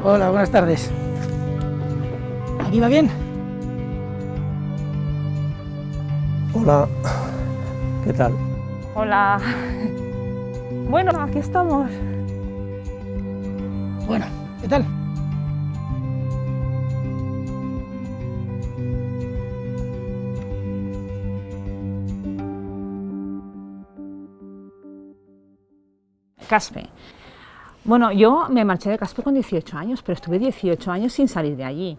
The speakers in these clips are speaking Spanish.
Hola, buenas tardes. ¿Aquí va bien? Hola, ¿qué tal? Hola. Bueno, aquí estamos. Bueno, ¿qué tal? Caspe. Bueno, yo me marché de Caspe con 18 años, pero estuve 18 años sin salir de allí.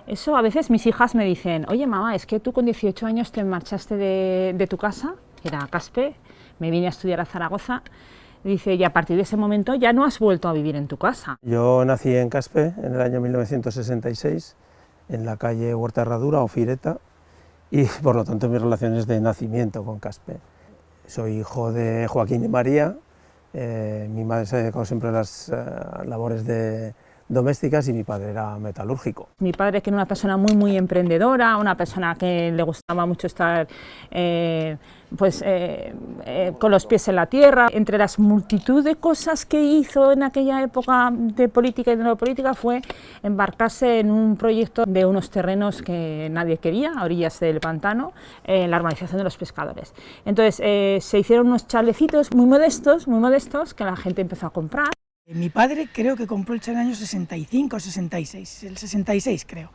Eso a veces mis hijas me dicen, oye mamá, es que tú con 18 años te marchaste de tu casa, que era Caspe, me vine a estudiar a Zaragoza, dice, y a partir de ese momento ya no has vuelto a vivir en tu casa. Yo nací en Caspe en el año 1966, en la calle Huerta Herradura o Fireta, y por lo tanto mi relación es de nacimiento con Caspe. Soy hijo de Joaquín y María, mi madre se ha dedicado siempre a las labores domésticas y mi padre era metalúrgico. Mi padre, que era una persona muy emprendedora, una persona que le gustaba mucho estar con los pies en la tierra. Entre las multitud de cosas que hizo en aquella época de política y de no política fue embarcarse en un proyecto de unos terrenos que nadie quería, a orillas del pantano, la urbanización de los pescadores. Entonces se hicieron unos chalecitos muy modestos que la gente empezó a comprar. Mi padre creo que compró el chalet en el año 65 o 66, el 66 creo,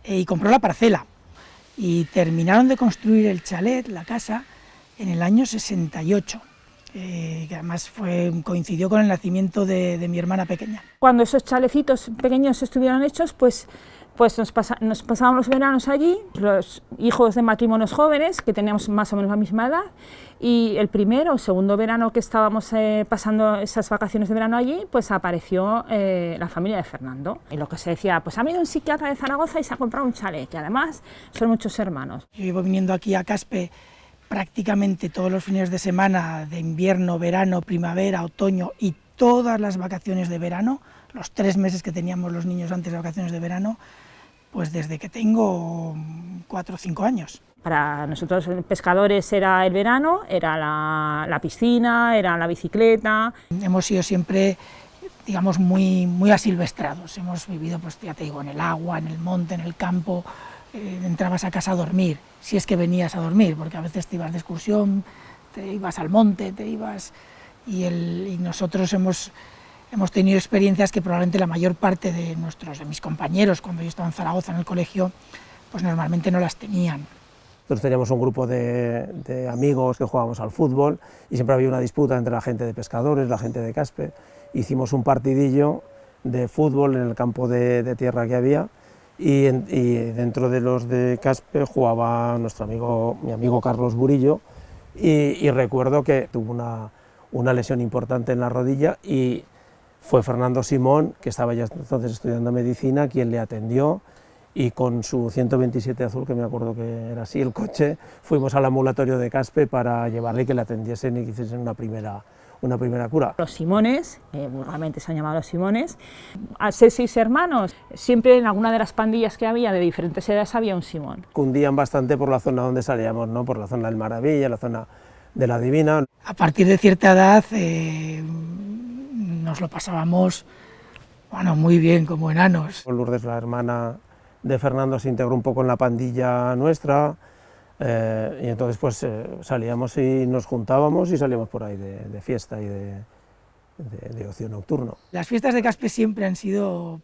y compró la parcela. Y terminaron de construir el chalet, la casa, en el año 68, que además coincidió con el nacimiento de mi hermana pequeña. Cuando esos chalecitos pequeños estuvieron hechos, pues nos pasábamos los veranos allí, los hijos de matrimonios jóvenes, que teníamos más o menos la misma edad, y el primero o segundo verano que estábamos pasando esas vacaciones de verano allí, pues apareció la familia de Fernando. Y lo que se decía, pues ha venido un psiquiatra de Zaragoza y se ha comprado un chalet, que además son muchos hermanos. Yo llevo viniendo aquí a Caspe prácticamente todos los fines de semana, de invierno, verano, primavera, otoño y todas las vacaciones de verano, los 3 meses que teníamos los niños antes de vacaciones de verano, pues desde que tengo 4 o 5 años. Para nosotros pescadores era el verano, era la piscina, era la bicicleta. Hemos sido siempre, digamos, muy asilvestrados, hemos vivido, pues ya te digo, en el agua, en el monte, en el campo, entrabas a casa a dormir, si es que venías a dormir, porque a veces te ibas de excursión, te ibas al monte, y nosotros hemos tenido experiencias que probablemente la mayor parte de mis compañeros, cuando yo estaba en Zaragoza en el colegio, pues normalmente no las tenían. Nosotros teníamos un grupo de amigos que jugábamos al fútbol y siempre había una disputa entre la gente de pescadores, la gente de Caspe. Hicimos un partidillo de fútbol en el campo de tierra que había y dentro de los de Caspe jugaba mi amigo Carlos Burillo y recuerdo que tuvo una lesión importante en la rodilla y fue Fernando Simón, que estaba ya entonces estudiando medicina, quien le atendió y con su 127 azul, que me acuerdo que era así el coche, fuimos al ambulatorio de Caspe para llevarle y que le atendiesen y que hiciesen una primera cura. Los Simones, vulgarmente se han llamado los Simones, al ser 6 hermanos, siempre en alguna de las pandillas que había de diferentes edades había un Simón. Cundían bastante por la zona donde salíamos, ¿no? Por la zona del Maravilla, la zona de la Divina. A partir de cierta edad nos lo pasábamos muy bien como enanos. Lourdes, la hermana de Fernando, se integró un poco en la pandilla nuestra y entonces pues salíamos y nos juntábamos y salíamos por ahí de fiesta y de ocio nocturno. Las fiestas de Caspe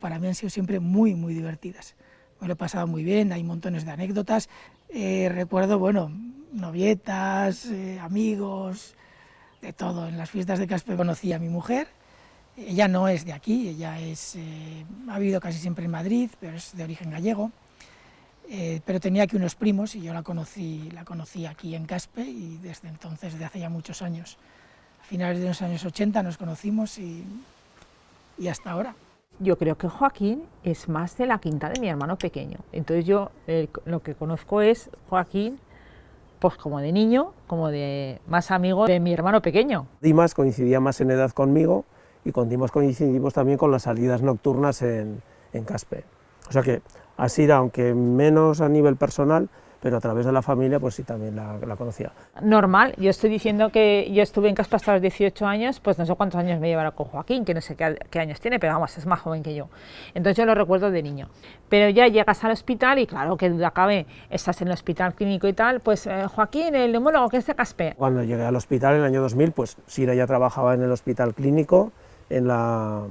para mí han sido siempre muy divertidas. Me lo he pasado muy bien, hay montones de anécdotas. Recuerdo, novietas, amigos, de todo. En las fiestas de Caspe conocí a mi mujer. Ella no es de aquí, ella ha vivido casi siempre en Madrid, pero es de origen gallego. Pero tenía aquí unos primos y yo la conocí aquí en Caspe y desde entonces, desde hace ya muchos años. A finales de los años 80 nos conocimos y hasta ahora. Yo creo que Joaquín es más de la quinta de mi hermano pequeño. Entonces yo lo que conozco es Joaquín, pues como de niño, como de más amigo de mi hermano pequeño. Dimas coincidía más en edad conmigo y con Dimas coincidimos también con las salidas nocturnas en Caspe. O sea que Asir, aunque menos a nivel personal, pero a través de la familia pues sí también la conocía. Normal, yo estoy diciendo que yo estuve en Caspe hasta los 18 años, pues no sé cuántos años me llevará con Joaquín, que no sé qué años tiene, pero vamos, es más joven que yo. Entonces yo lo recuerdo de niño. Pero ya llegas al hospital y claro, que duda cabe, estás en el hospital clínico y tal, pues Joaquín, el neumólogo que es de Caspe. Cuando llegué al hospital en el año 2000, pues Sira ya trabajaba en el hospital clínico, en la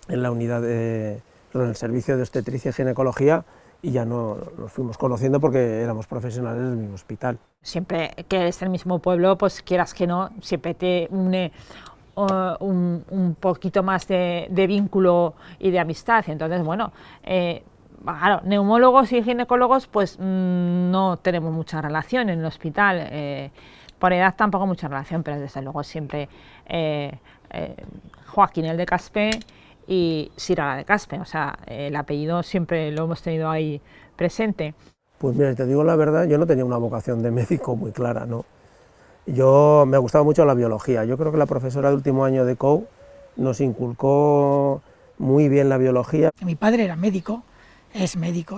unidad en el servicio de obstetricia y ginecología, y ya nos fuimos conociendo porque éramos profesionales del mismo hospital. Siempre que es el mismo pueblo, pues quieras que no, siempre te une un poquito más de vínculo y de amistad. Entonces, bueno, claro, neumólogos y ginecólogos pues no tenemos mucha relación en el hospital, por edad tampoco mucha relación, pero desde luego siempre Joaquín el de Caspe y Sira la de Caspe, o sea, el apellido siempre lo hemos tenido ahí presente. Pues mira, te digo la verdad, yo no tenía una vocación de médico muy clara, ¿no? Yo me gustaba mucho la biología, yo creo que la profesora de último año de COU nos inculcó muy bien la biología. Mi padre era médico, es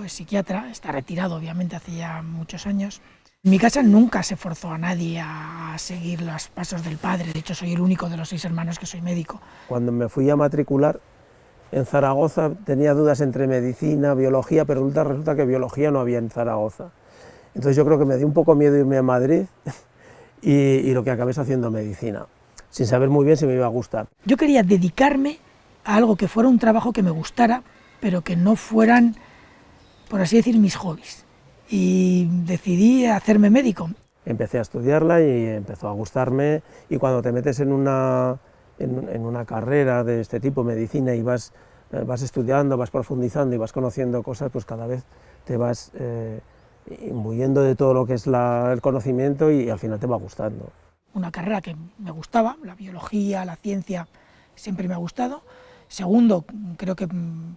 psiquiatra, está retirado obviamente hace ya muchos años. En mi casa nunca se forzó a nadie a seguir los pasos del padre, de hecho soy el único de los 6 hermanos que soy médico. Cuando me fui a matricular en Zaragoza tenía dudas entre medicina, biología, pero resulta que biología no había en Zaragoza. Entonces yo creo que me dio un poco miedo irme a Madrid y lo que acabé es haciendo medicina, sin saber muy bien si me iba a gustar. Yo quería dedicarme a algo que fuera un trabajo que me gustara, pero que no fueran, por así decir, mis hobbies. Y decidí hacerme médico. Empecé a estudiarla y empezó a gustarme, y cuando te metes en una carrera de este tipo, medicina, y vas estudiando, vas profundizando y vas conociendo cosas, pues cada vez te vas imbuyendo de todo lo que es el conocimiento y al final te va gustando. Una carrera que me gustaba, la biología, la ciencia, siempre me ha gustado. Segundo, creo que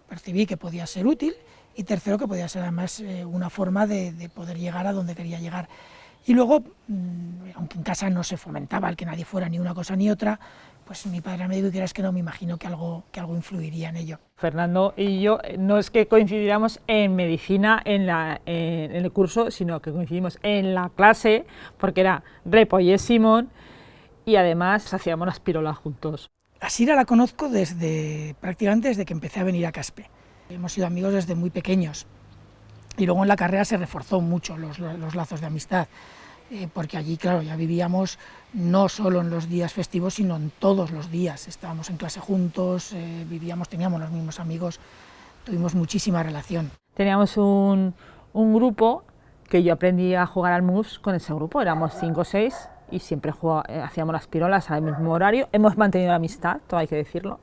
percibí que podía ser útil, y tercero, que podía ser además una forma de poder llegar a donde quería llegar. Y luego, aunque en casa no se fomentaba el que nadie fuera ni una cosa ni otra, pues mi padre me dijo, y quieras que no, me imagino que algo influiría en ello. Fernando y yo no es que coincidiéramos en medicina en el curso, sino que coincidimos en la clase, porque era Repo y Simón, y además hacíamos las pirolas juntos. A Sira la conozco prácticamente desde que empecé a venir a Caspe. Hemos sido amigos desde muy pequeños, y luego en la carrera se reforzó mucho los lazos de amistad, porque allí, claro, ya vivíamos no solo en los días festivos, sino en todos los días. Estábamos en clase juntos, teníamos los mismos amigos, tuvimos muchísima relación. Teníamos un grupo que yo aprendí a jugar al mus con ese grupo, éramos 5 o 6 y siempre hacíamos las pirolas al mismo horario. Hemos mantenido la amistad, todo hay que decirlo.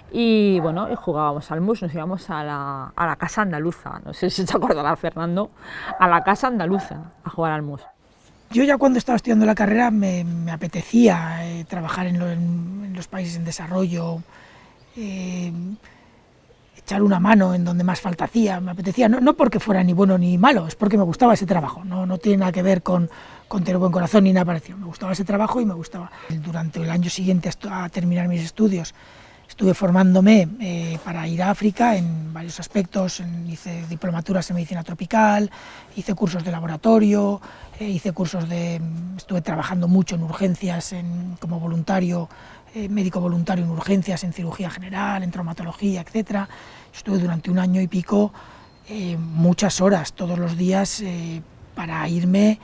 Y bueno, jugábamos al mus, nos íbamos a la casa andaluza, no sé si se acordará Fernando, a la casa andaluza a jugar al mus. Yo ya cuando estaba estudiando la carrera me apetecía trabajar en los países en desarrollo, echar una mano en donde más falta hacía, me apetecía, no porque fuera ni bueno ni malo, es porque me gustaba ese trabajo, no tiene nada que ver con tener buen corazón ni nada parecido, me gustaba ese trabajo y me gustaba. Durante el año siguiente a terminar mis estudios estuve formándome para ir a África en varios aspectos, hice diplomaturas en medicina tropical, hice cursos de laboratorio, estuve trabajando mucho en urgencias como voluntario, médico voluntario en urgencias, en cirugía general, en traumatología, etc. Estuve durante 1 año y pico muchas horas todos los días para irme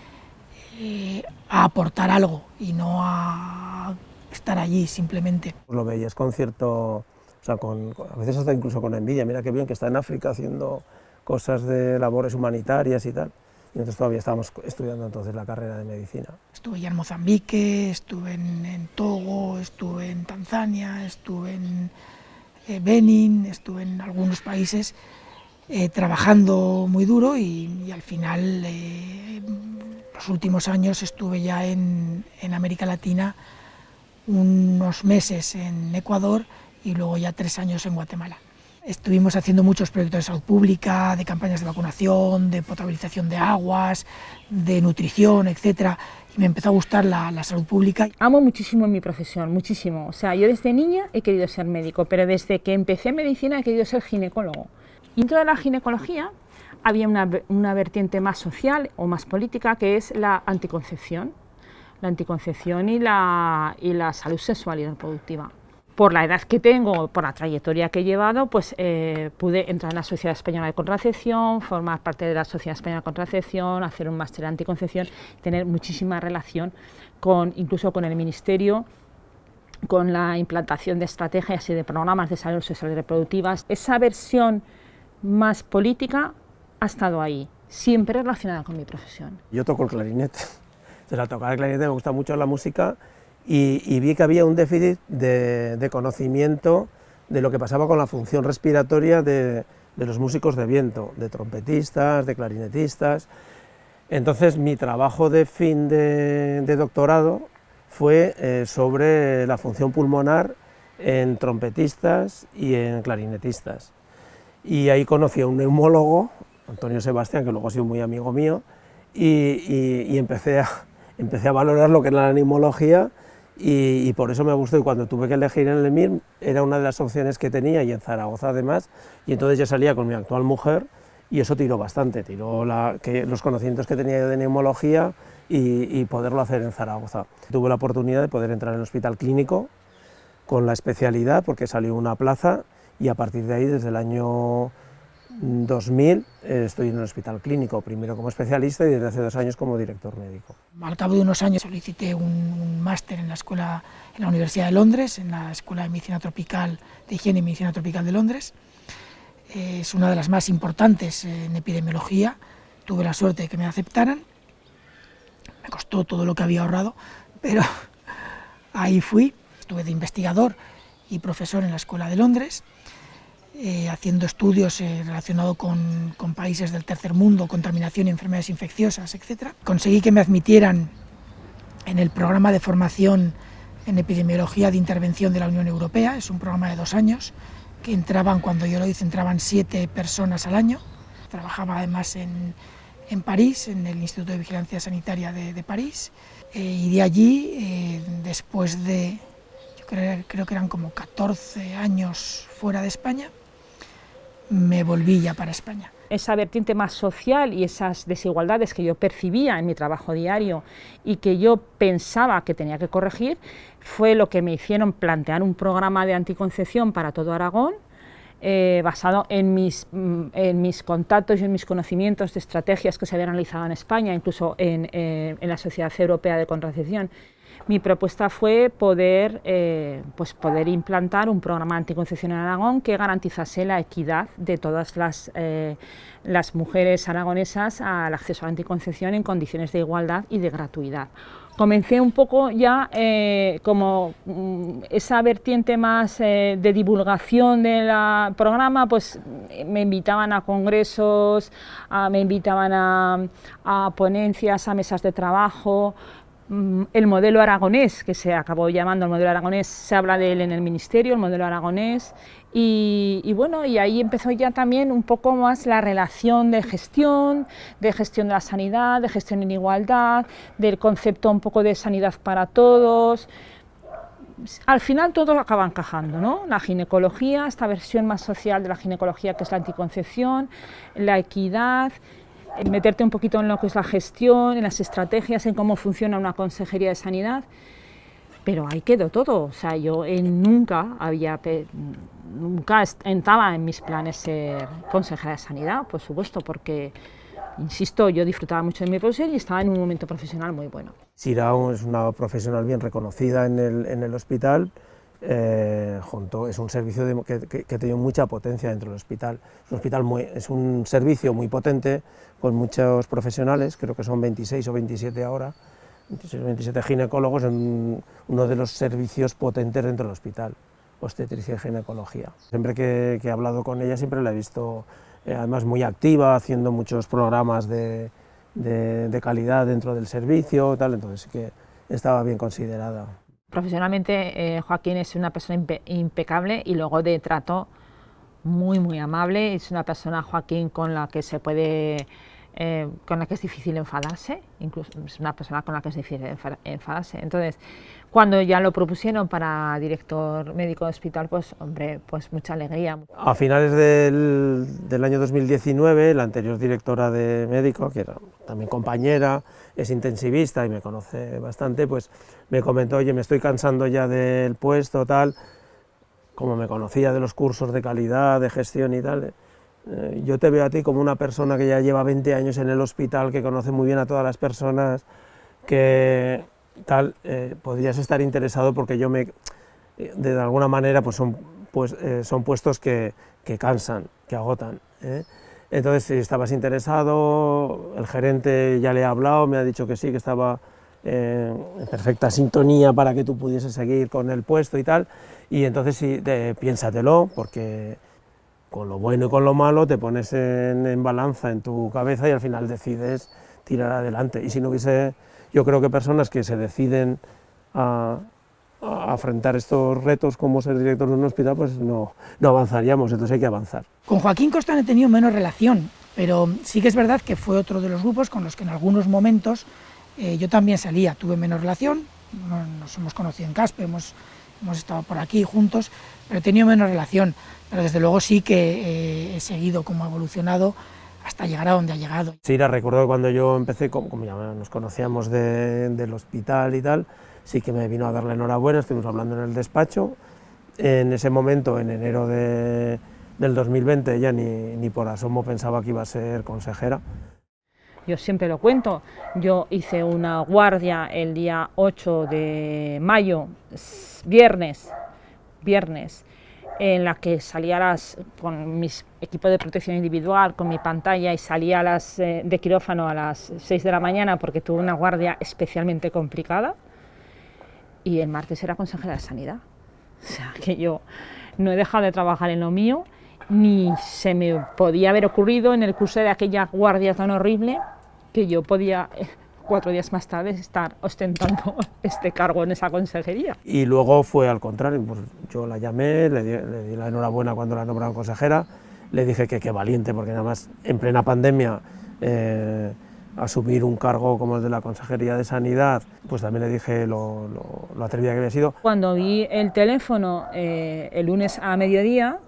a aportar algo y no a estar allí simplemente. Lo veías con cierto, o sea, a veces hasta incluso con envidia, mira qué bien que está en África haciendo cosas de labores humanitarias y tal, y nosotros todavía estábamos estudiando entonces la carrera de medicina. Estuve ya en Mozambique, estuve en Togo, estuve en Tanzania, estuve en Benín, estuve en algunos países trabajando muy duro y al final, los últimos años estuve ya en América Latina, unos meses en Ecuador y luego ya 3 años en Guatemala. Estuvimos haciendo muchos proyectos de salud pública, de campañas de vacunación, de potabilización de aguas, de nutrición, etc. Y me empezó a gustar la salud pública. Amo muchísimo mi profesión, muchísimo. O sea, yo desde niña he querido ser médico, pero desde que empecé medicina he querido ser ginecólogo. Y dentro de la ginecología había una vertiente más social o más política, que es la anticoncepción y la salud sexual y reproductiva. Por la edad que tengo, por la trayectoria que he llevado, pues pude entrar en la Sociedad Española de Contracepción, formar parte de la Sociedad Española de Contracepción, hacer un máster de anticoncepción, tener muchísima relación incluso con el Ministerio, con la implantación de estrategias y de programas de salud sexual y reproductivas. Esa versión más política ha estado ahí, siempre relacionada con mi profesión. Yo toco el clarinete, entonces al tocar el clarinete me gusta mucho la música y vi que había un déficit de conocimiento de lo que pasaba con la función respiratoria de los músicos de viento, de trompetistas, de clarinetistas. Entonces mi trabajo de fin de doctorado fue sobre la función pulmonar en trompetistas y en clarinetistas. Y ahí conocí a un neumólogo, Antonio Sebastián, que luego ha sido muy amigo mío, y empecé a valorar lo que era la neumología, y por eso me gustó. Y cuando tuve que elegir en el EMIR, era una de las opciones que tenía, y en Zaragoza además, y entonces ya salía con mi actual mujer, y eso tiró bastante, los conocimientos que tenía yo de neumología y poderlo hacer en Zaragoza. Tuve la oportunidad de poder entrar en el hospital clínico con la especialidad, porque salió una plaza, y a partir de ahí, desde el año 2000, estoy en el hospital clínico, primero como especialista y desde hace 2 años como director médico. Al cabo de unos años solicité un máster en la Universidad de Londres, en la Escuela de Medicina Tropical, de Higiene y Medicina Tropical de Londres. Es una de las más importantes en epidemiología. Tuve la suerte de que me aceptaran. Me costó todo lo que había ahorrado, pero ahí fui. Estuve de investigador y profesor en la Escuela de Londres, haciendo estudios relacionados con países del tercer mundo, contaminación y enfermedades infecciosas, etc. Conseguí que me admitieran en el programa de formación en epidemiología de intervención de la Unión Europea. Es un programa de 2 años, que entraban, cuando yo lo hice, entraban 7 personas al año. Trabajaba además en París, en el Instituto de Vigilancia Sanitaria de París, y de allí, después de, creo que eran como 14 años fuera de España, me volví ya para España. Esa vertiente más social y esas desigualdades que yo percibía en mi trabajo diario y que yo pensaba que tenía que corregir, fue lo que me hicieron plantear un programa de anticoncepción para todo Aragón, basado en mis contactos y en mis conocimientos de estrategias que se habían realizado en España, incluso en la Sociedad Europea de Contracepción. Mi propuesta fue poder implantar un programa de anticoncepción en Aragón que garantizase la equidad de todas las mujeres aragonesas al acceso a la anticoncepción en condiciones de igualdad y de gratuidad. Comencé un poco ya como esa vertiente más de divulgación del programa, pues me invitaban a congresos, me invitaban a ponencias, a mesas de trabajo. El modelo aragonés, que se acabó llamando el modelo aragonés, se habla de él en el Ministerio, el modelo aragonés, y bueno, y ahí empezó ya también un poco más la relación de gestión de la sanidad, de gestión en igualdad, del concepto un poco de sanidad para todos. Al final todo acaba encajando, ¿no? La ginecología, esta versión más social de la ginecología, que es la anticoncepción, la equidad, meterte un poquito en lo que es la gestión, en las estrategias, en cómo funciona una consejería de sanidad, pero ahí quedó todo. O sea, yo nunca entraba en mis planes ser consejera de sanidad, por supuesto, porque, insisto, yo disfrutaba mucho de mi profesión y estaba en un momento profesional muy bueno. Sira es una profesional bien reconocida en el hospital. Es un servicio que ha tenido mucha potencia dentro del hospital. Es un servicio muy potente, con muchos profesionales, creo que son 26 o 27 ahora, 26 o 27 ginecólogos, en uno de los servicios potentes dentro del hospital, obstetricia y ginecología. Siempre que he hablado con ella, siempre la he visto además muy activa, haciendo muchos programas de calidad dentro del servicio, tal, entonces sí que estaba bien considerada. Profesionalmente, Joaquín es una persona impecable y luego de trato muy amable. Es una persona, Joaquín, con la que se puede con la que es difícil enfadarse, incluso es una persona con la que es difícil enfadarse. Entonces, cuando ya lo propusieron para director médico de hospital, pues hombre, pues mucha alegría. A finales del año 2019, la anterior directora de médico, que era también compañera, es intensivista y me conoce bastante, pues me comentó, oye, me estoy cansando ya del puesto, tal, como me conocía de los cursos de calidad, de gestión y tal, yo te veo a ti como una persona que ya lleva 20 años en el hospital, que conoce muy bien a todas las personas, que tal, podrías estar interesado porque de alguna manera pues son puestos que cansan, que agotan, ¿eh? Entonces, si estabas interesado, el gerente ya le he hablado, me ha dicho que sí, que estaba en perfecta sintonía para que tú pudieses seguir con el puesto y tal, y entonces sí, piénsatelo, porque con lo bueno y con lo malo te pones en balanza en tu cabeza y al final decides tirar adelante. Y si no hubiese, yo creo que personas que se deciden a afrontar estos retos como ser director de un hospital, pues no avanzaríamos, entonces hay que avanzar. Con Joaquín Costan he tenido menos relación, pero sí que es verdad que fue otro de los grupos con los que en algunos momentos yo también salía, tuve menos relación, nos hemos conocido en Caspe, hemos estado por aquí juntos, pero he tenido menos relación, pero desde luego sí que he seguido cómo ha evolucionado hasta llegar a donde ha llegado. Sí, recuerdo que cuando yo empecé, como ya nos conocíamos del hospital y tal, sí que me vino a dar la enhorabuena, estuvimos hablando en el despacho. En ese momento, en enero del 2020, ya ni por asomo pensaba que iba a ser consejera. Yo siempre lo cuento, yo hice una guardia el día 8 de mayo, viernes, en la que salía con mi equipo de protección individual, con mi pantalla, y salía de quirófano a las 6 de la mañana porque tuve una guardia especialmente complicada, y el martes era consejera de Sanidad. O sea, que yo no he dejado de trabajar en lo mío, ni se me podía haber ocurrido en el curso de aquella guardia tan horrible que yo podía 4 días más tarde estar ostentando este cargo en esa consejería. Y luego fue al contrario, pues yo la llamé, le di la enhorabuena cuando la nombraron consejera, le dije que qué valiente, porque nada más en plena pandemia asumir un cargo como el de la Consejería de Sanidad, pues también le dije lo atrevida que había sido. Cuando vi el teléfono el lunes a mediodía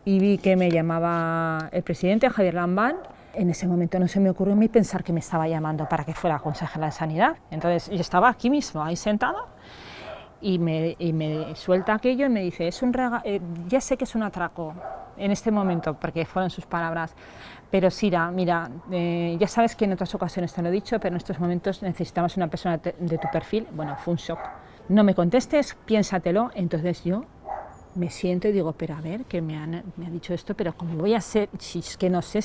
y vi que me llamaba el presidente, Javier Lambán, en ese momento no se me ocurrió a mí pensar que me estaba llamando para que fuera consejera de Sanidad. Entonces yo estaba aquí mismo, ahí sentada, y me suelta aquello y me dice, ya sé que es un atraco en este momento, porque fueron sus palabras, pero Sira, mira, ya sabes que en otras ocasiones te lo he dicho, pero en estos momentos necesitamos una persona de tu perfil. Bueno, fue un shock. No me contestes, piénsatelo. Entonces yo me siento y digo, pero a ver, que me ha dicho esto, pero ¿cómo voy a hacer? Si es que no sé,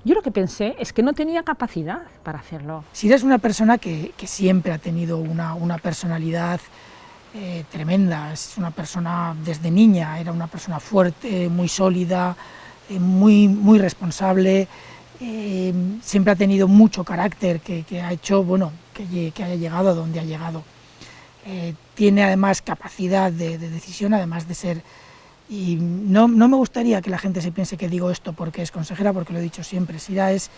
yo lo que pensé es que no tenía capacidad para hacerlo. Sira es una persona que siempre ha tenido una personalidad tremenda, es una persona desde niña, era una persona fuerte, muy sólida, muy responsable, siempre ha tenido mucho carácter que ha hecho, bueno, que haya llegado a donde ha llegado. Tiene además capacidad de decisión, además de ser, y no me gustaría que la gente se piense que digo esto porque es consejera, porque lo he dicho siempre, Sira es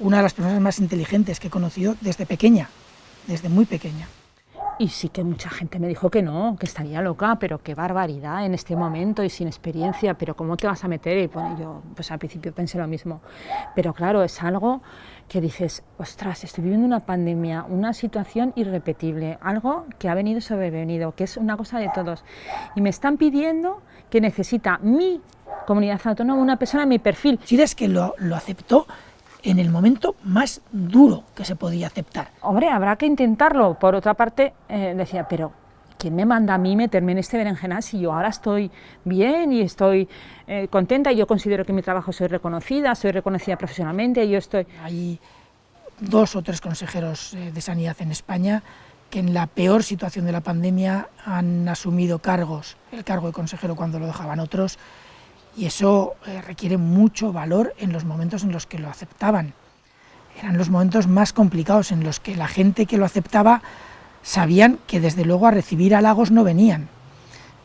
una de las personas más inteligentes que he conocido desde pequeña, desde muy pequeña. Y sí que mucha gente me dijo que no, que estaría loca, pero qué barbaridad en este momento y sin experiencia, pero ¿cómo te vas a meter? Y bueno, yo pues al principio pensé lo mismo, pero claro, es algo que dices, ostras, estoy viviendo una pandemia, una situación irrepetible, algo que ha venido sobrevenido, que es una cosa de todos, y me están pidiendo que necesita mi comunidad autónoma, una persona en mi perfil. Sira es que lo aceptó en el momento más duro que se podía aceptar. Hombre, habrá que intentarlo. Por otra parte, decía, pero ¿quién me manda a mí meterme en este berenjenal si yo ahora estoy bien y estoy contenta y yo considero que en mi trabajo soy reconocida profesionalmente, yo estoy... Hay 2 o 3 consejeros de sanidad en España que en la peor situación de la pandemia han asumido cargos, el cargo de consejero cuando lo dejaban otros, y eso requiere mucho valor en los momentos en los que lo aceptaban. Eran los momentos más complicados en los que la gente que lo aceptaba sabían que desde luego a recibir halagos no venían.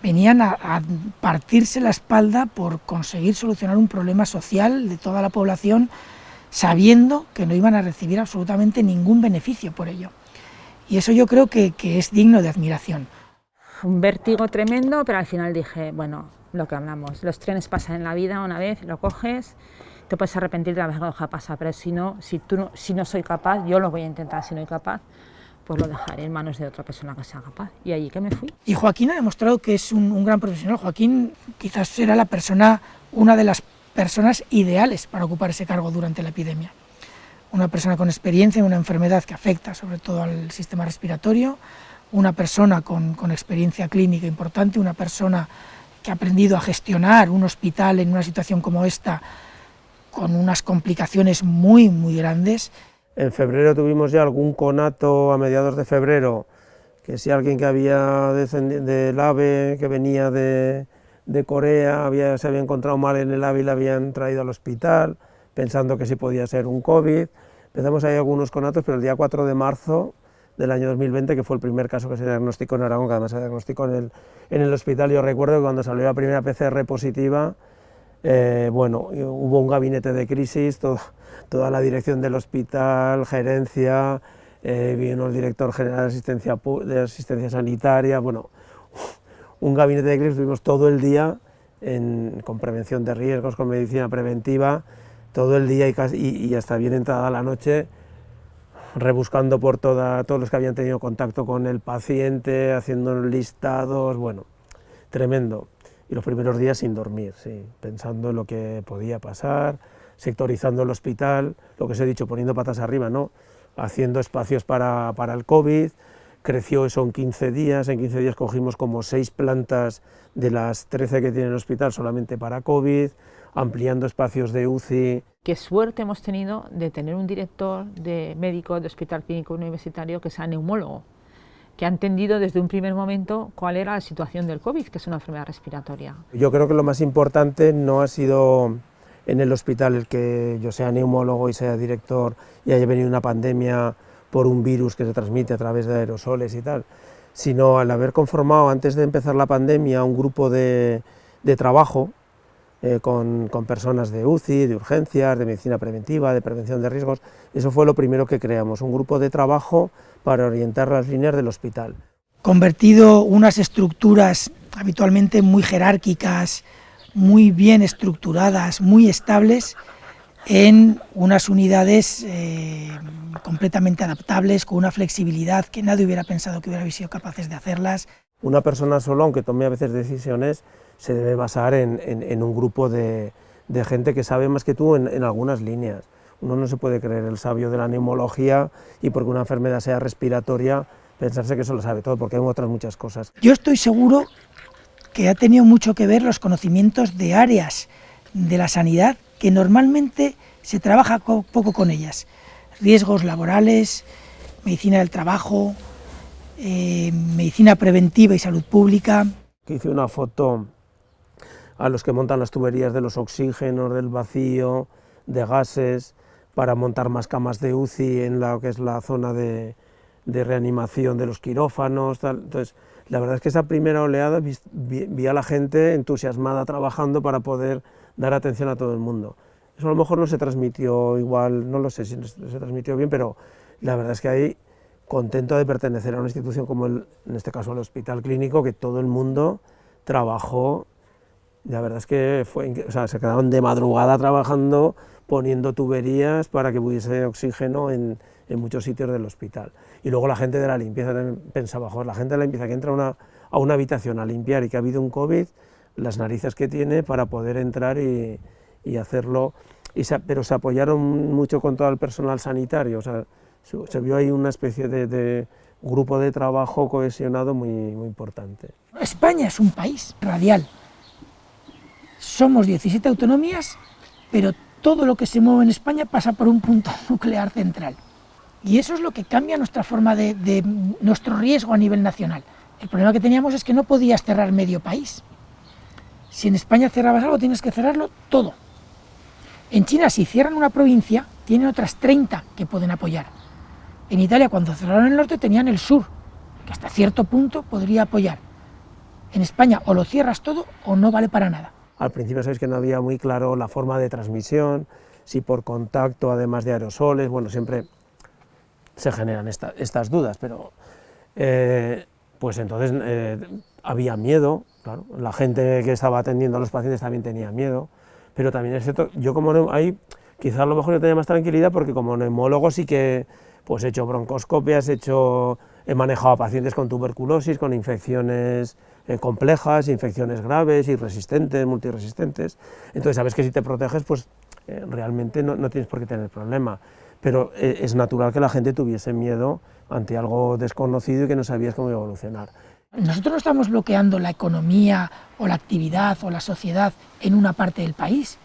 Venían a partirse la espalda por conseguir solucionar un problema social de toda la población sabiendo que no iban a recibir absolutamente ningún beneficio por ello. Y eso yo creo que es digno de admiración. Un vértigo tremendo, pero al final dije, bueno, lo que hablamos, los trenes pasan en la vida una vez, lo coges, te puedes arrepentir de la vez que lo dejas pasar, pero si no soy capaz, yo lo voy a intentar, si no soy capaz, pues lo dejaré en manos de otra persona que sea capaz. Y allí que me fui. Y Joaquín ha demostrado que es un gran profesional. Joaquín quizás era una de las personas ideales para ocupar ese cargo durante la epidemia. Una persona con experiencia en una enfermedad que afecta sobre todo al sistema respiratorio, una persona con experiencia clínica importante, una persona que ha aprendido a gestionar un hospital en una situación como esta, con unas complicaciones muy, muy grandes. En febrero tuvimos ya algún conato a mediados de febrero, que si alguien que había del AVE, que venía de Corea, se había encontrado mal en el AVE y le habían traído al hospital, pensando que sí podía ser un COVID. Empezamos ahí algunos conatos, pero el día 4 de marzo del año 2020, que fue el primer caso que se diagnosticó en Aragón, que además se diagnosticó en el hospital, yo recuerdo que cuando salió la primera PCR positiva, bueno, hubo un gabinete de crisis, toda la dirección del hospital, gerencia, vino el director general de asistencia sanitaria, bueno, un gabinete de crisis, estuvimos todo el día con prevención de riesgos, con medicina preventiva, todo el día y hasta bien entrada la noche, rebuscando por todos los que habían tenido contacto con el paciente, haciendo listados, bueno, tremendo. Y los primeros días sin dormir, sí, pensando en lo que podía pasar, sectorizando el hospital, lo que os he dicho, poniendo patas arriba, ¿no? Haciendo espacios para el COVID, creció eso en 15 días cogimos como 6 plantas de las 13 que tiene el hospital solamente para COVID, ampliando espacios de UCI. Qué suerte hemos tenido de tener un director de médico de Hospital Clínico Universitario que sea neumólogo, que ha entendido desde un primer momento cuál era la situación del COVID, que es una enfermedad respiratoria. Yo creo que lo más importante no ha sido en el hospital el que yo sea neumólogo y sea director y haya venido una pandemia por un virus que se transmite a través de aerosoles y tal, sino al haber conformado antes de empezar la pandemia un grupo de trabajo con personas de UCI, de urgencias, de medicina preventiva, de prevención de riesgos. Eso fue lo primero que creamos, un grupo de trabajo para orientar las líneas del hospital. Convertido unas estructuras habitualmente muy jerárquicas, muy bien estructuradas, muy estables, en unas unidades completamente adaptables, con una flexibilidad que nadie hubiera pensado que hubiera sido capaces de hacerlas. Una persona solo, aunque tome a veces decisiones, se debe basar en un grupo de gente que sabe más que tú en algunas líneas. Uno no se puede creer el sabio de la neumología y porque una enfermedad sea respiratoria pensarse que eso lo sabe todo, porque hay otras muchas cosas. Yo estoy seguro que ha tenido mucho que ver los conocimientos de áreas de la sanidad que normalmente se trabaja poco con ellas. Riesgos laborales, medicina del trabajo, medicina preventiva y salud pública. Hice una foto a los que montan las tuberías de los oxígenos, del vacío, de gases, para montar más camas de UCI en lo que es la zona de reanimación de los quirófanos, tal. Entonces, la verdad es que esa primera oleada vi a la gente entusiasmada trabajando para poder dar atención a todo el mundo. Eso a lo mejor no se transmitió igual, no lo sé si se transmitió bien, pero la verdad es que ahí contento de pertenecer a una institución como en este caso el Hospital Clínico, que todo el mundo trabajó. La verdad es que se quedaron de madrugada trabajando, poniendo tuberías para que hubiese oxígeno en muchos sitios del hospital. Y luego la gente de la limpieza también pensaba, joder, la gente de la limpieza que entra a una habitación a limpiar y que ha habido un COVID, las narices que tiene para poder entrar y hacerlo, pero se apoyaron mucho con todo el personal sanitario, o sea, se vio ahí una especie de grupo de trabajo cohesionado muy, muy importante. España es un país radial. Somos 17 autonomías, pero todo lo que se mueve en España pasa por un punto nuclear central. Y eso es lo que cambia nuestra forma de nuestro riesgo a nivel nacional. El problema que teníamos es que no podías cerrar medio país. Si en España cerrabas algo, tienes que cerrarlo todo. En China, si cierran una provincia, tienen otras 30 que pueden apoyar. En Italia, cuando cerraron el norte, tenían el sur, que hasta cierto punto podría apoyar. En España, o lo cierras todo o no vale para nada. Al principio sabéis que no había muy claro la forma de transmisión, si por contacto, además de aerosoles, bueno, siempre se generan estas dudas, pero pues entonces había miedo, claro, la gente que estaba atendiendo a los pacientes también tenía miedo, pero también es cierto, yo como ahí quizás a lo mejor yo tenía más tranquilidad porque como neumólogo sí que pues he hecho broncoscopias, he manejado a pacientes con tuberculosis, con infecciones complejas, infecciones graves, irresistentes, multiresistentes, entonces sabes que si te proteges pues realmente no tienes por qué tener problema, pero es natural que la gente tuviese miedo ante algo desconocido y que no sabías cómo iba a evolucionar. Nosotros no estamos bloqueando la economía o la actividad o la sociedad en una parte del país.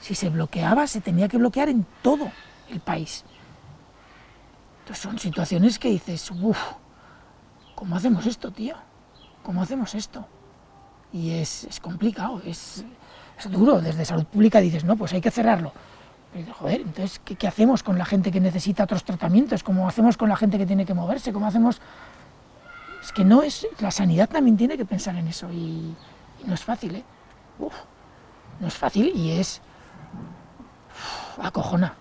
Si se bloqueaba, se tenía que bloquear en todo el país. Entonces son situaciones que dices, uff, ¿cómo hacemos esto, tío? ¿Cómo hacemos esto? Y es complicado, es duro. Desde salud pública dices, no, pues hay que cerrarlo. Pero, joder, entonces, ¿qué hacemos con la gente que necesita otros tratamientos? ¿Cómo hacemos con la gente que tiene que moverse? ¿Cómo hacemos? Es que no es... La sanidad también tiene que pensar en eso y no es fácil, ¿eh? Uf, no es fácil y es... acojona.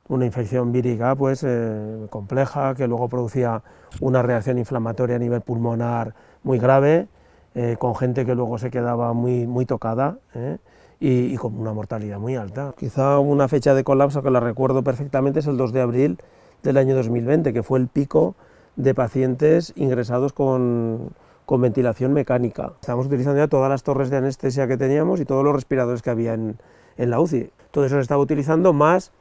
Una infección vírica pues compleja, que luego producía una reacción inflamatoria a nivel pulmonar muy grave, con gente que luego se quedaba muy tocada, y con una mortalidad muy alta. Quizá una fecha de colapso que la recuerdo perfectamente es el 2 de abril del año 2020, que fue el pico de pacientes ingresados con ventilación mecánica. Estábamos utilizando ya todas las torres de anestesia que teníamos y todos los respiradores que había en la UCI. Todo eso se estaba utilizando, más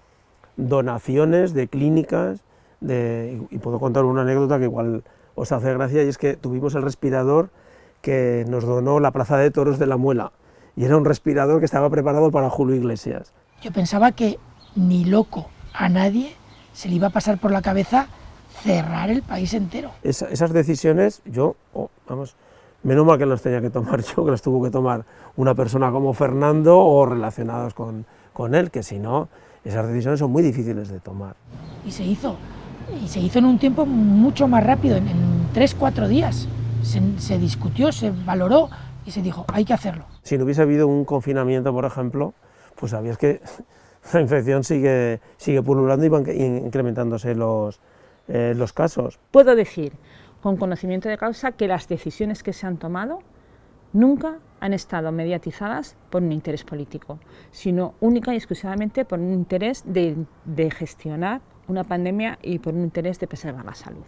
donaciones de clínicas, y puedo contar una anécdota que igual os hace gracia, y es que tuvimos el respirador que nos donó la Plaza de Toros de La Muela, y era un respirador que estaba preparado para Julio Iglesias. Yo pensaba que ni loco a nadie se le iba a pasar por la cabeza cerrar el país entero. Esas decisiones, menos mal que las tenía que tomar yo, que las tuvo que tomar una persona como Fernando o relacionados con él, que si no, esas decisiones son muy difíciles de tomar. Y se hizo en un tiempo mucho más rápido, en 3-4 días. Se discutió, se valoró y se dijo, hay que hacerlo. Si no hubiese habido un confinamiento, por ejemplo, pues sabías que la infección sigue pululando y van incrementándose los casos. Puedo decir, con conocimiento de causa, que las decisiones que se han tomado nunca han estado mediatizadas por un interés político, sino única y exclusivamente por un interés de gestionar una pandemia y por un interés de preservar la salud.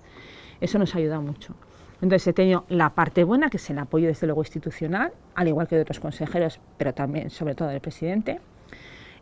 Eso nos ha ayudado mucho. Entonces he tenido la parte buena, que es el apoyo desde luego institucional, al igual que de otros consejeros, pero también sobre todo del presidente,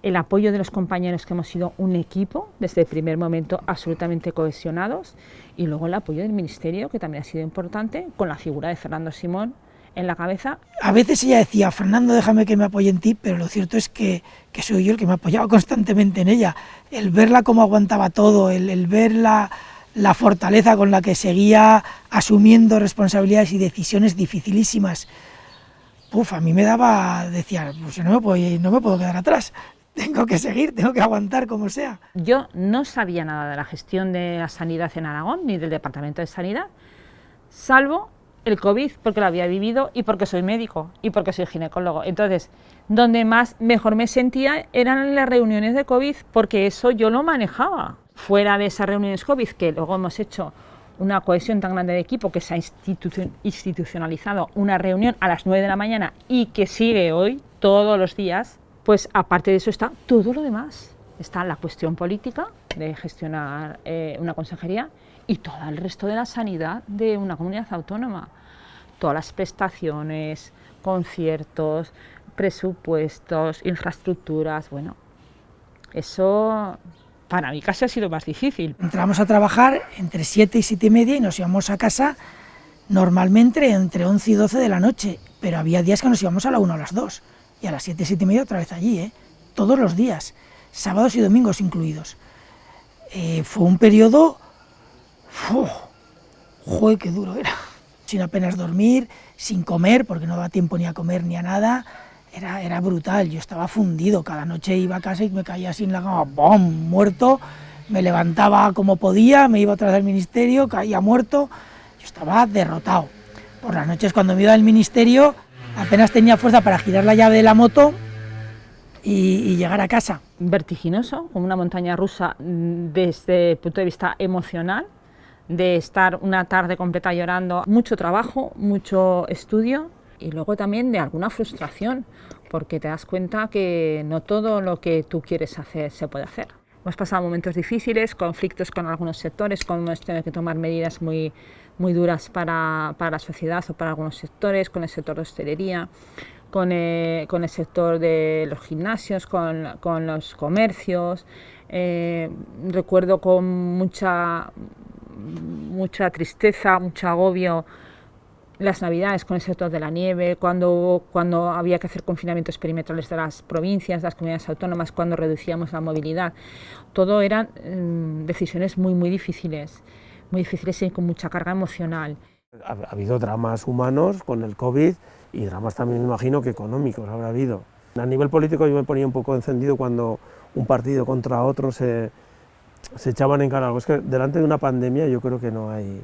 el apoyo de los compañeros, que hemos sido un equipo desde el primer momento absolutamente cohesionados, y luego el apoyo del Ministerio, que también ha sido importante, con la figura de Fernando Simón en la cabeza. A veces ella decía, Fernando, déjame que me apoye en ti, pero lo cierto es que soy yo el que me apoyaba constantemente en ella. El verla cómo aguantaba todo, el ver la fortaleza con la que seguía asumiendo responsabilidades y decisiones dificilísimas. A mí me decía, pues yo no me puedo quedar atrás, tengo que seguir, tengo que aguantar como sea. Yo no sabía nada de la gestión de la sanidad en Aragón, ni del Departamento de Sanidad, salvo el COVID, porque lo había vivido y porque soy médico y porque soy ginecólogo. Entonces, donde mejor me sentía eran en las reuniones de COVID, porque eso yo lo manejaba. Fuera de esas reuniones COVID, que luego hemos hecho una cohesión tan grande de equipo, que se ha institucionalizado una reunión a las 9 de la mañana y que sigue hoy, todos los días, pues aparte de eso está todo lo demás. Está la cuestión política de gestionar una consejería y todo el resto de la sanidad de una comunidad autónoma. Todas las prestaciones, conciertos, presupuestos, infraestructuras, bueno, eso para mí casi ha sido más difícil. Entrábamos a trabajar entre 7 y 7 y media y nos íbamos a casa normalmente entre 11 y 12 de la noche, pero había días que nos íbamos a la 1 o a las 2 y a las 7 y 7 y media otra vez allí, todos los días, sábados y domingos incluidos. Fue un periodo, ¡joder, qué duro era! Sin apenas dormir, sin comer, porque no daba tiempo ni a comer ni a nada. Era brutal, yo estaba fundido, cada noche iba a casa y me caía así en la cama, ¡bom!, muerto, me levantaba como podía, me iba otra vez al ministerio, caía muerto, yo estaba derrotado. Por las noches cuando me iba al ministerio apenas tenía fuerza para girar la llave de la moto y llegar a casa. Vertiginoso, como una montaña rusa desde el punto de vista emocional, de estar una tarde completa llorando, mucho trabajo, mucho estudio y luego también de alguna frustración, porque te das cuenta que no todo lo que tú quieres hacer se puede hacer. Hemos pasado momentos difíciles, conflictos con algunos sectores, hemos tenido que tomar medidas muy duras para la sociedad o para algunos sectores, con el sector de hostelería, con el sector de los gimnasios, con los comercios. Recuerdo con mucha tristeza, mucho agobio las navidades con el sector de la nieve, cuando había que hacer confinamientos perimetrales de las provincias, de las comunidades autónomas, cuando reducíamos la movilidad. Todo eran decisiones muy difíciles y con mucha carga emocional. Ha habido dramas humanos con el COVID y dramas también, me imagino, que económicos habrá habido. A nivel político yo me ponía un poco encendido cuando un partido contra otro se echaban en cara algo. Es que delante de una pandemia yo creo que no hay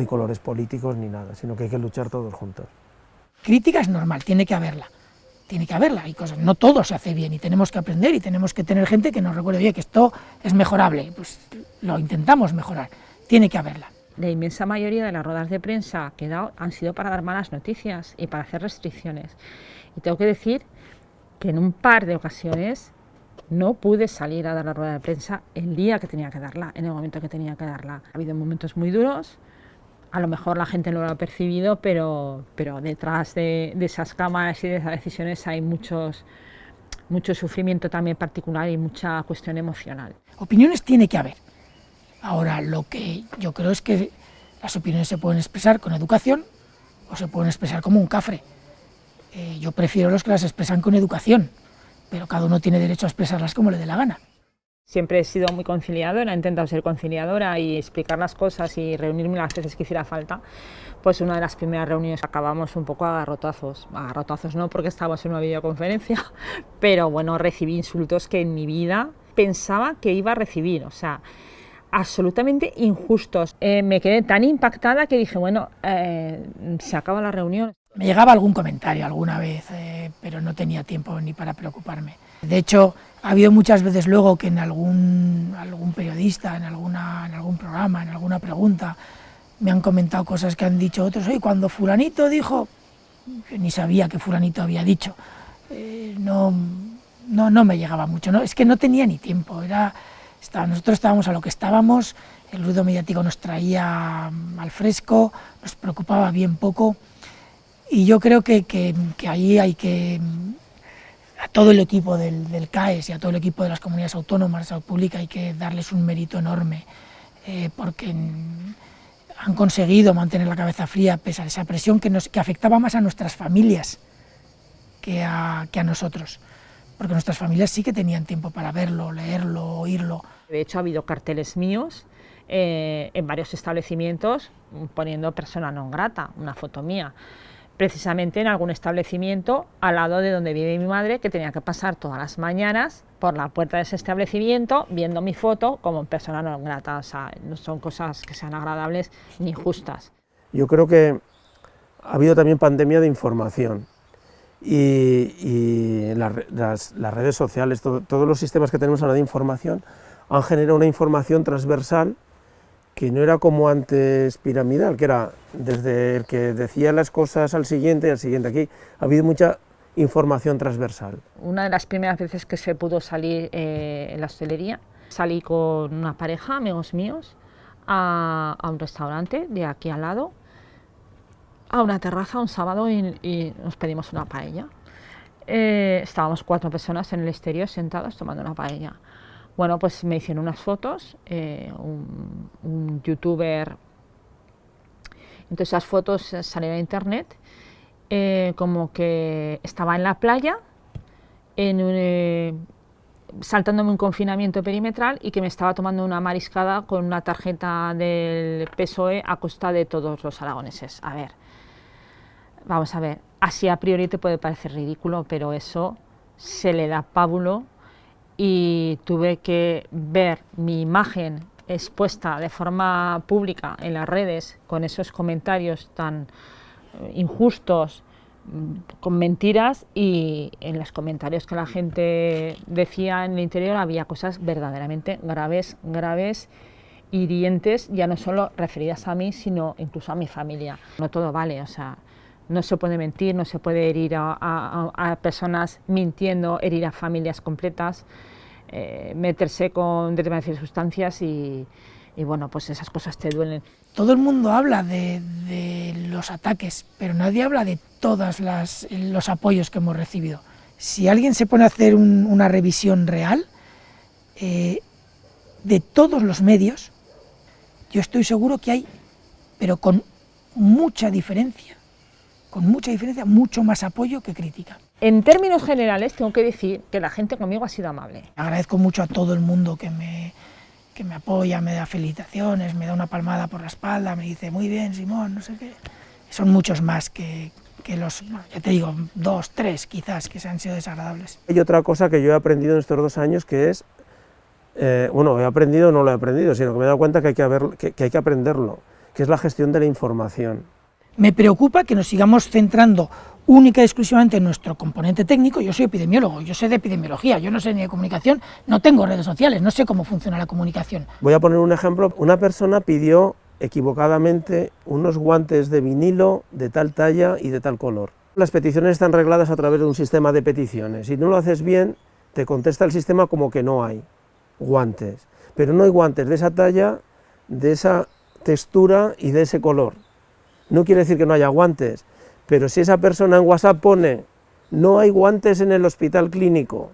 colores políticos ni nada, sino que hay que luchar todos juntos. Crítica es normal, tiene que haberla, hay cosas, no todo se hace bien y tenemos que aprender y tenemos que tener gente que nos recuerde, oye, que esto es mejorable, pues lo intentamos mejorar, tiene que haberla. La inmensa mayoría de las ruedas de prensa que he dado han sido para dar malas noticias y para hacer restricciones. Y tengo que decir que en un par de ocasiones no pude salir a dar la rueda de prensa el día que tenía que darla, en el momento que tenía que darla. Ha habido momentos muy duros. A lo mejor la gente no lo ha percibido, pero detrás de esas cámaras y de esas decisiones hay mucho sufrimiento también particular y mucha cuestión emocional. Opiniones tiene que haber. Ahora, lo que yo creo es que las opiniones se pueden expresar con educación o se pueden expresar como un cafre. Yo prefiero los que las expresan con educación, pero cada uno tiene derecho a expresarlas como le dé la gana. Siempre he sido muy conciliadora, he intentado ser conciliadora y explicar las cosas y reunirme las veces que hiciera falta. Pues una de las primeras reuniones acabamos un poco a garrotazos no porque estábamos en una videoconferencia, pero bueno, recibí insultos que en mi vida pensaba que iba a recibir, o sea, absolutamente injustos. Me quedé tan impactada que dije, bueno, se acaba la reunión. Me llegaba algún comentario alguna vez, pero no tenía tiempo ni para preocuparme. De hecho, ha habido muchas veces luego que en algún periodista, en algún programa, en alguna pregunta, me han comentado cosas que han dicho otros. Oye, cuando fulanito dijo, yo ni sabía que fulanito había dicho, no me llegaba mucho, ¿no? Es que no tenía ni tiempo, nosotros estábamos a lo que estábamos, el ruido mediático nos traía al fresco, nos preocupaba bien poco. Y yo creo que ahí hay que, a todo el equipo del CAES y a todo el equipo de las comunidades autónomas de salud pública hay que darles un mérito enorme, porque han conseguido mantener la cabeza fría pese a esa presión que afectaba más a nuestras familias que a nosotros, porque nuestras familias sí que tenían tiempo para verlo, leerlo, oírlo. De hecho, ha habido carteles míos en varios establecimientos poniendo persona non grata, una foto mía. Precisamente en algún establecimiento al lado de donde vive mi madre, que tenía que pasar todas las mañanas por la puerta de ese establecimiento viendo mi foto como persona non grata. O sea, no son cosas que sean agradables ni justas. Yo creo que ha habido también pandemia de información y las redes sociales, todos los sistemas que tenemos ahora de información han generado una información transversal que no era como antes piramidal, que era desde el que decía las cosas al siguiente y al siguiente. Aquí ha habido mucha información transversal. Una de las primeras veces que se pudo salir en la hostelería, salí con una pareja, amigos míos, a un restaurante de aquí al lado, a una terraza un sábado y nos pedimos una paella. Estábamos 4 personas en el exterior sentados tomando una paella. Bueno, pues me hicieron unas fotos, un youtuber, entonces esas fotos salieron a internet, como que estaba en la playa, saltándome un confinamiento perimetral y que me estaba tomando una mariscada con una tarjeta del PSOE a costa de todos los aragoneses. A ver, vamos a ver, así a priori te puede parecer ridículo, pero eso se le da pábulo. Y tuve que ver mi imagen expuesta de forma pública en las redes con esos comentarios tan injustos con mentiras, y en los comentarios que la gente decía en el interior había cosas verdaderamente graves, hirientes, ya no solo referidas a mí, sino incluso a mi familia. No todo vale, o sea, no se puede mentir, no se puede herir a personas mintiendo, herir a familias completas, meterse con determinadas sustancias y bueno, pues esas cosas te duelen. Todo el mundo habla de los ataques, pero nadie habla de todos los apoyos que hemos recibido. Si alguien se pone a hacer una revisión real de todos los medios, yo estoy seguro que hay, pero con mucha diferencia, mucho más apoyo que crítica. En términos generales, tengo que decir que la gente conmigo ha sido amable. Agradezco mucho a todo el mundo que me apoya, me da felicitaciones, me da una palmada por la espalda, me dice muy bien Simón, no sé qué. Son muchos más que los, ya te digo, 2, 3 quizás, que se han sido desagradables. Hay otra cosa que yo he aprendido en estos 2 años, que es, bueno, he aprendido, no lo he aprendido, sino que me he dado cuenta que hay que aprenderlo, que es la gestión de la información. Me preocupa que nos sigamos centrando única y exclusivamente en nuestro componente técnico. Yo soy epidemiólogo, yo sé de epidemiología, yo no sé ni de comunicación, no tengo redes sociales, no sé cómo funciona la comunicación. Voy a poner un ejemplo. Una persona pidió equivocadamente unos guantes de vinilo de tal talla y de tal color. Las peticiones están regladas a través de un sistema de peticiones. Si no lo haces bien, te contesta el sistema como que no hay guantes, pero no hay guantes de esa talla, de esa textura y de ese color. No quiere decir que no haya guantes, pero si esa persona en WhatsApp pone no hay guantes en el hospital clínico,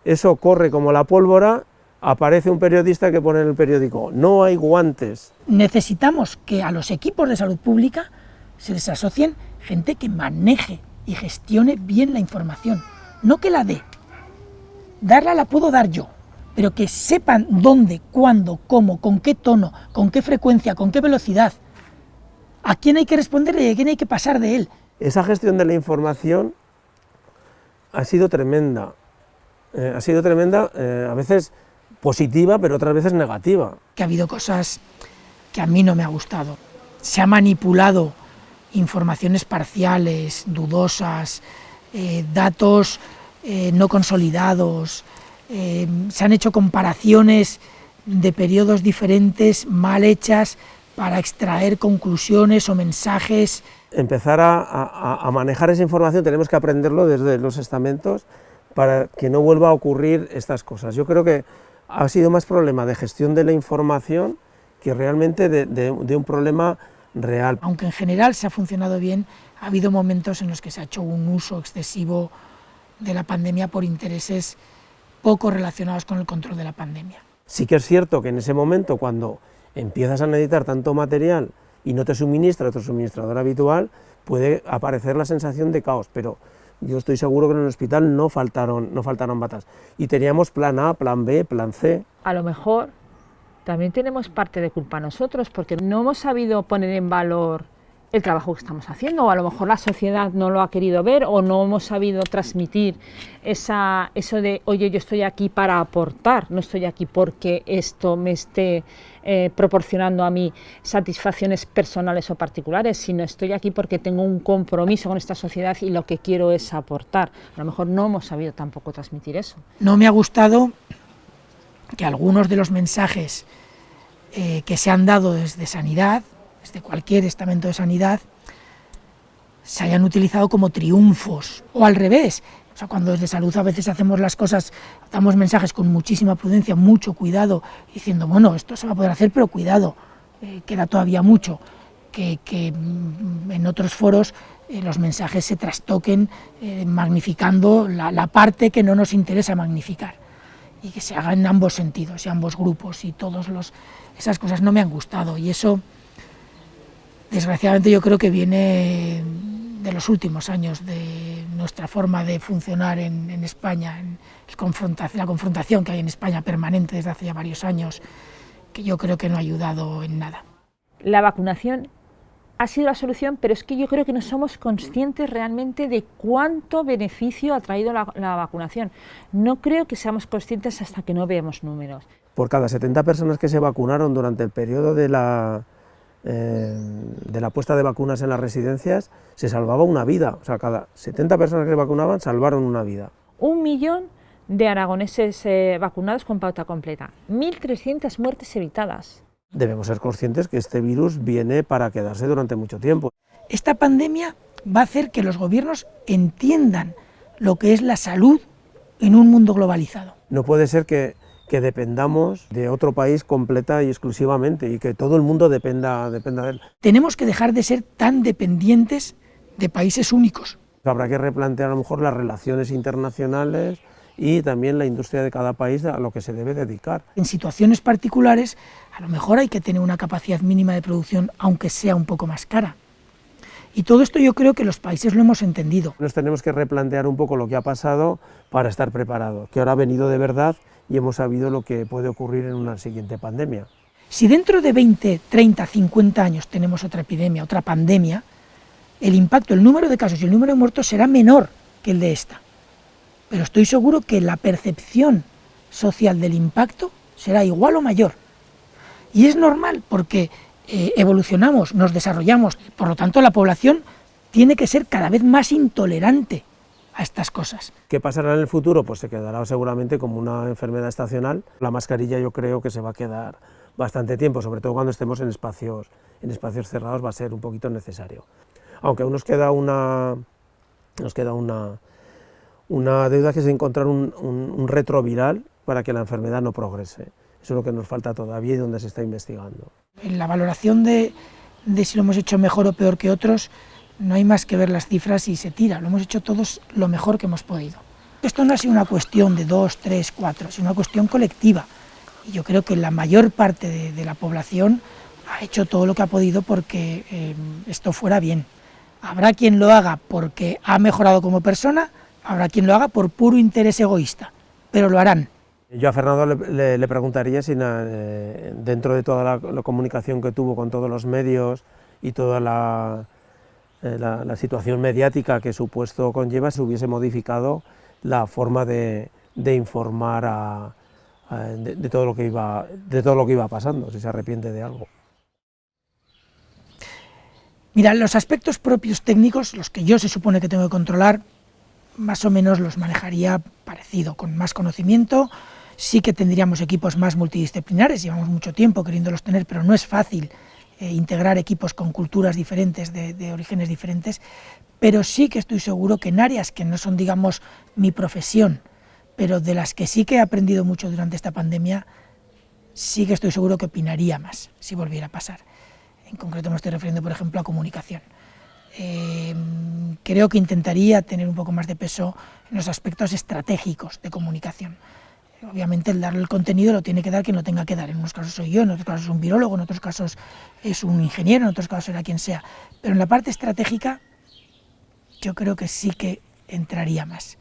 eso corre como la pólvora, aparece un periodista que pone en el periódico no hay guantes. Necesitamos que a los equipos de salud pública se les asocien gente que maneje y gestione bien la información, no que la dé. Darla la puedo dar yo, pero que sepan dónde, cuándo, cómo, con qué tono, con qué frecuencia, con qué velocidad, a quién hay que responderle y a quién hay que pasar de él. Esa gestión de la información ha sido tremenda, a veces positiva, pero otras veces negativa. Que ha habido cosas que a mí no me ha gustado. Se ha manipulado informaciones parciales, dudosas, datos no consolidados, se han hecho comparaciones de periodos diferentes, mal hechas, para extraer conclusiones o mensajes. Empezar a manejar esa información, tenemos que aprenderlo desde los estamentos para que no vuelva a ocurrir estas cosas. Yo creo que ha sido más problema de gestión de la información que realmente de un problema real. Aunque en general se ha funcionado bien, ha habido momentos en los que se ha hecho un uso excesivo de la pandemia por intereses poco relacionados con el control de la pandemia. Sí que es cierto que en ese momento, cuando empiezas a necesitar tanto material y no te suministra tu suministrador habitual, puede aparecer la sensación de caos, pero yo estoy seguro que en el hospital no faltaron batas. Y teníamos plan A, plan B, plan C. A lo mejor también tenemos parte de culpa nosotros, porque no hemos sabido poner en valor el trabajo que estamos haciendo, o a lo mejor la sociedad no lo ha querido ver, o no hemos sabido transmitir eso de, oye, yo estoy aquí para aportar, no estoy aquí porque esto me esté proporcionando a mí satisfacciones personales o particulares, sino estoy aquí porque tengo un compromiso con esta sociedad y lo que quiero es aportar. A lo mejor no hemos sabido tampoco transmitir eso. No me ha gustado que algunos de los mensajes que se han dado desde Sanidad, desde cualquier estamento de sanidad, se hayan utilizado como triunfos, o al revés. O sea, cuando desde salud a veces hacemos las cosas, damos mensajes con muchísima prudencia, mucho cuidado, diciendo, bueno, esto se va a poder hacer, pero cuidado, queda todavía mucho, que en otros foros los mensajes se trastoquen magnificando la parte que no nos interesa magnificar, y que se haga en ambos sentidos, y ambos grupos, y esas cosas no me han gustado, y eso desgraciadamente yo creo que viene de los últimos años, de nuestra forma de funcionar en España, en la confrontación que hay en España permanente desde hace ya varios años, que yo creo que no ha ayudado en nada. La vacunación ha sido la solución, pero es que yo creo que no somos conscientes realmente de cuánto beneficio ha traído la vacunación. No creo que seamos conscientes hasta que no veamos números. Por cada 70 personas que se vacunaron durante el periodo de la de la puesta de vacunas en las residencias, se salvaba una vida. O sea, cada 70 personas que se vacunaban salvaron una vida. 1 millón de aragoneses vacunados con pauta completa, 1.300 muertes evitadas. Debemos ser conscientes que este virus viene para quedarse durante mucho tiempo. Esta pandemia va a hacer que los gobiernos entiendan lo que es la salud en un mundo globalizado. No puede ser que dependamos de otro país completa y exclusivamente y que todo el mundo dependa de él. Tenemos que dejar de ser tan dependientes de países únicos. Habrá que replantear a lo mejor las relaciones internacionales y también la industria de cada país a lo que se debe dedicar. En situaciones particulares, a lo mejor hay que tener una capacidad mínima de producción, aunque sea un poco más cara. Y todo esto yo creo que los países lo hemos entendido. Nos tenemos que replantear un poco lo que ha pasado para estar preparados, que ahora ha venido de verdad y hemos sabido lo que puede ocurrir en una siguiente pandemia. Si dentro de 20, 30, 50 años tenemos otra epidemia, otra pandemia, el impacto, el número de casos y el número de muertos será menor que el de esta. Pero estoy seguro que la percepción social del impacto será igual o mayor. Y es normal porque evolucionamos, nos desarrollamos, por lo tanto la población tiene que ser cada vez más intolerante a estas cosas. ¿Qué pasará en el futuro? Pues se quedará seguramente como una enfermedad estacional. La mascarilla yo creo que se va a quedar bastante tiempo, sobre todo cuando estemos en espacios cerrados va a ser un poquito necesario. Aunque aún nos queda una deuda, que es encontrar un retroviral para que la enfermedad no progrese. Eso es lo que nos falta todavía y donde se está investigando. En la valoración de si lo hemos hecho mejor o peor que otros, no hay más que ver las cifras y se tira. Lo hemos hecho todos lo mejor que hemos podido. Esto no ha sido una cuestión de 2, 3, 4, es una cuestión colectiva. Y yo creo que la mayor parte de la población ha hecho todo lo que ha podido porque esto fuera bien. Habrá quien lo haga porque ha mejorado como persona, habrá quien lo haga por puro interés egoísta, pero lo harán. Yo a Fernando le preguntaría si dentro de toda la comunicación que tuvo con todos los medios y toda la situación mediática que su puesto conlleva, se hubiese modificado la forma de informar de todo lo que iba pasando, si se arrepiente de algo. Mira, los aspectos propios técnicos, los que yo se supone que tengo que controlar, más o menos los manejaría parecido, con más conocimiento. Sí que tendríamos equipos más multidisciplinares, llevamos mucho tiempo queriéndolos tener, pero no es fácil integrar equipos con culturas diferentes, de orígenes diferentes, pero sí que estoy seguro que en áreas que no son, digamos, mi profesión, pero de las que sí que he aprendido mucho durante esta pandemia, sí que estoy seguro que opinaría más si volviera a pasar. En concreto me estoy refiriendo, por ejemplo, a comunicación. Creo que intentaría tener un poco más de peso en los aspectos estratégicos de comunicación. Obviamente el darle el contenido lo tiene que dar quien lo tenga que dar. En unos casos soy yo, en otros casos es un virólogo, en otros casos es un ingeniero, en otros casos será quien sea. Pero en la parte estratégica yo creo que sí que entraría más.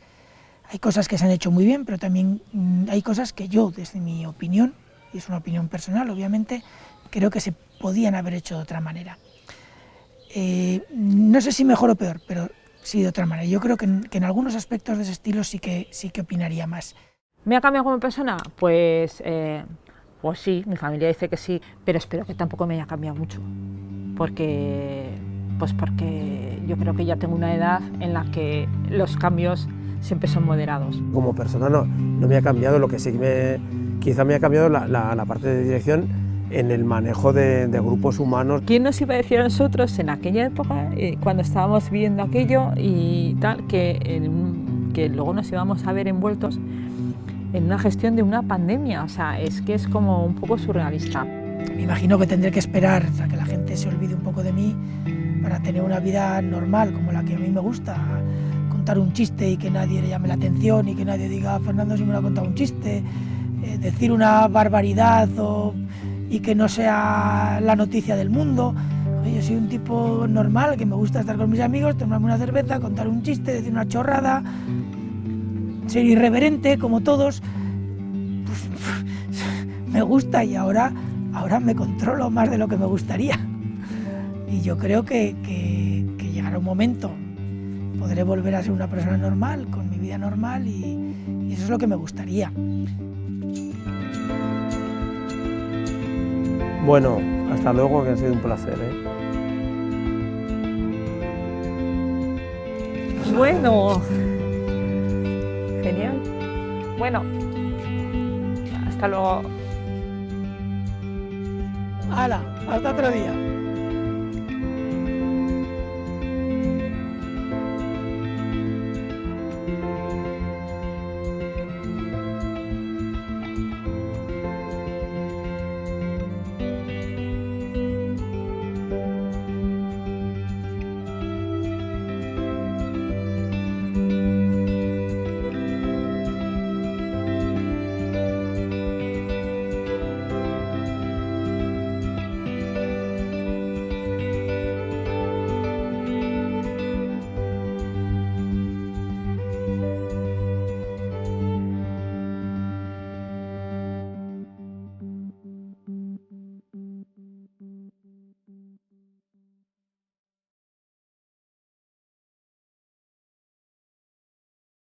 Hay cosas que se han hecho muy bien, pero también hay cosas que yo, desde mi opinión, y es una opinión personal obviamente, creo que se podían haber hecho de otra manera. No sé si mejor o peor, pero sí de otra manera. Yo creo que en algunos aspectos de ese estilo sí que opinaría más. ¿Me ha cambiado como persona? Pues sí, mi familia dice que sí, pero espero que tampoco me haya cambiado mucho, porque yo creo que ya tengo una edad en la que los cambios siempre son moderados. Como persona no me ha cambiado, lo que sí quizá me ha cambiado la parte de dirección en el manejo de grupos humanos. ¿Quién nos iba a decir a nosotros en aquella época, cuando estábamos viviendo aquello y tal, que luego nos íbamos a ver envueltos en una gestión de una pandemia? O sea, es que es como un poco surrealista. Me imagino que tendré que esperar a que la gente se olvide un poco de mí para tener una vida normal, como la que a mí me gusta. Contar un chiste y que nadie le llame la atención y que nadie diga Fernando si me lo ha contado un chiste, decir una barbaridad y que no sea la noticia del mundo. Yo soy un tipo normal, que me gusta estar con mis amigos, tomarme una cerveza, contar un chiste, decir una chorrada, ser irreverente como todos. Pues, me gusta y ahora me controlo más de lo que me gustaría. Y yo creo que llegará un momento, podré volver a ser una persona normal, con mi vida normal y eso es lo que me gustaría. Bueno, Hasta luego, que ha sido un placer, ¿eh? Bueno, genial. Bueno, hasta luego. ¡Hala! Hasta otro día.